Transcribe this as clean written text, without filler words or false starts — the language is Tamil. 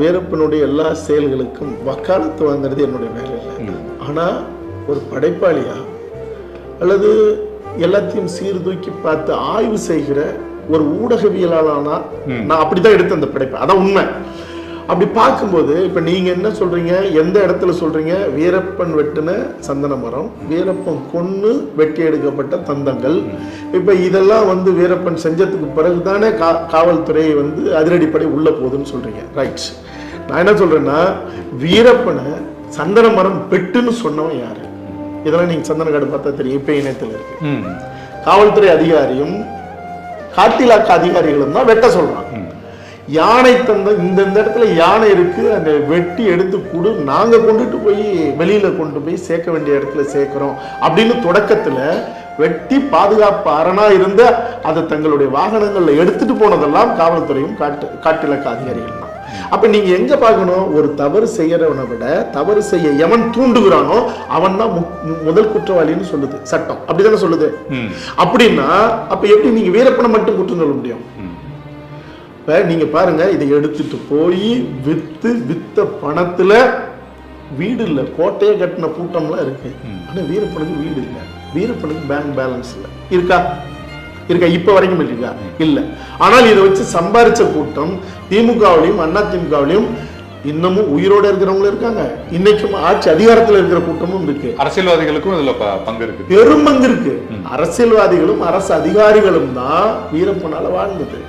வீரப்பனுடைய எல்லா செயல்களுக்கும் வக்காலத்து வாங்குறது என்னுடைய வேலை இல்லை. ஆனா ஒரு படைப்பாளியா அல்லது எல்லாத்தையும் சீர்தூக்கி பார்த்து ஆய்வு செய்கிற ஒரு ஊடகவியலாளனா நான் அப்படிதான் எடுத்தேன் அந்த படைப்பை. அதான் உண்மை. அப்படி பார்க்கும்போது இப்ப நீங்க என்ன சொல்றீங்க, எந்த இடத்துல சொல்றீங்க? வீரப்பன் வெட்டின சந்தன மரம், வீரப்பன் கொன்னு வெட்டி எடுக்கப்பட்ட தந்தங்கள், இப்ப இதெல்லாம் வந்து வீரப்பன் செஞ்சதுக்கு பிறகுதானே காவல்துறை வந்து அதிரடிப்படை உள்ள போகுதுன்னு சொல்றீங்க. ரைட். நான் என்ன சொல்றேன்னா, வீரப்பனை சந்தன மரம் வெட்டுன்னு சொன்னவன் யாரு? இதெல்லாம் நீங்க சந்தன காடு பார்த்தா தெரியும். இப்ப இணையத்தில் இருக்கு. காவல்துறை அதிகாரியும் காட்டிலாக்க அதிகாரிகளும் தான் வெட்ட சொல்றாங்க. யானை தந்த இந்த இடத்துல யானை இருக்கு, அந்த வெட்டி எடுத்து கொடு, நாங்க கொண்டுட்டு போய் வெளியில கொண்டு போய் சேர்க்க வேண்டிய இடத்துல சேர்க்கிறோம் அப்படின்னு தொடக்கத்துல வெட்டி பாதுகாப்பு அரணா இருந்த அதை தங்களுடைய வாகனங்கள்ல எடுத்துட்டு போனதெல்லாம் காவல்துறையும் காட்டிலக்க அதிகாரிகள் தான். அப்ப நீங்க எங்க பார்க்கணும்? ஒரு தவறு செய்யறவனை விட தவறு செய்ய எவன் தூண்டுகிறானோ அவன் தான் முதல் குற்றவாளின்னு சொல்லுது சட்டம். அப்படிதானே சொல்லுது. அப்படின்னா அப்ப எப்படி நீங்க வீரப்பனை மட்டும் குற்றம் சொல்ல முடியும்? நீங்க பாருங்க, இதை எடுத்துட்டு போய் வித்த பணத்துல வீடு இல்ல, கோட்டையை கட்டின கூட்டம்லாம் இருக்கு. ஆனா வீரப்பனுக்கு வீடு இல்லை, வீரப்பனுக்கு பேங்க் பேலன்ஸ் இல்லை. இருக்கா? இப்ப வரைக்கும் இல்லையா? இல்ல. ஆனால் இதை வச்சு சம்பாரிச்ச கூட்டம் திமுகவிலையும் அதிமுகவிலையும் இன்னமும் உயிரோட இருக்கிறவங்களும் இருக்காங்க. இன்னைக்கும் ஆட்சி அதிகாரத்தில் இருக்கிற கூட்டமும் இருக்கு. அரசியல்வாதிகளுக்கும் இதுல பங்கு இருக்கு, பெரும் பங்கு இருக்கு. அரசியல்வாதிகளும் அரசு அதிகாரிகளும் தான் வீரப்பனால வாழ்ந்தது.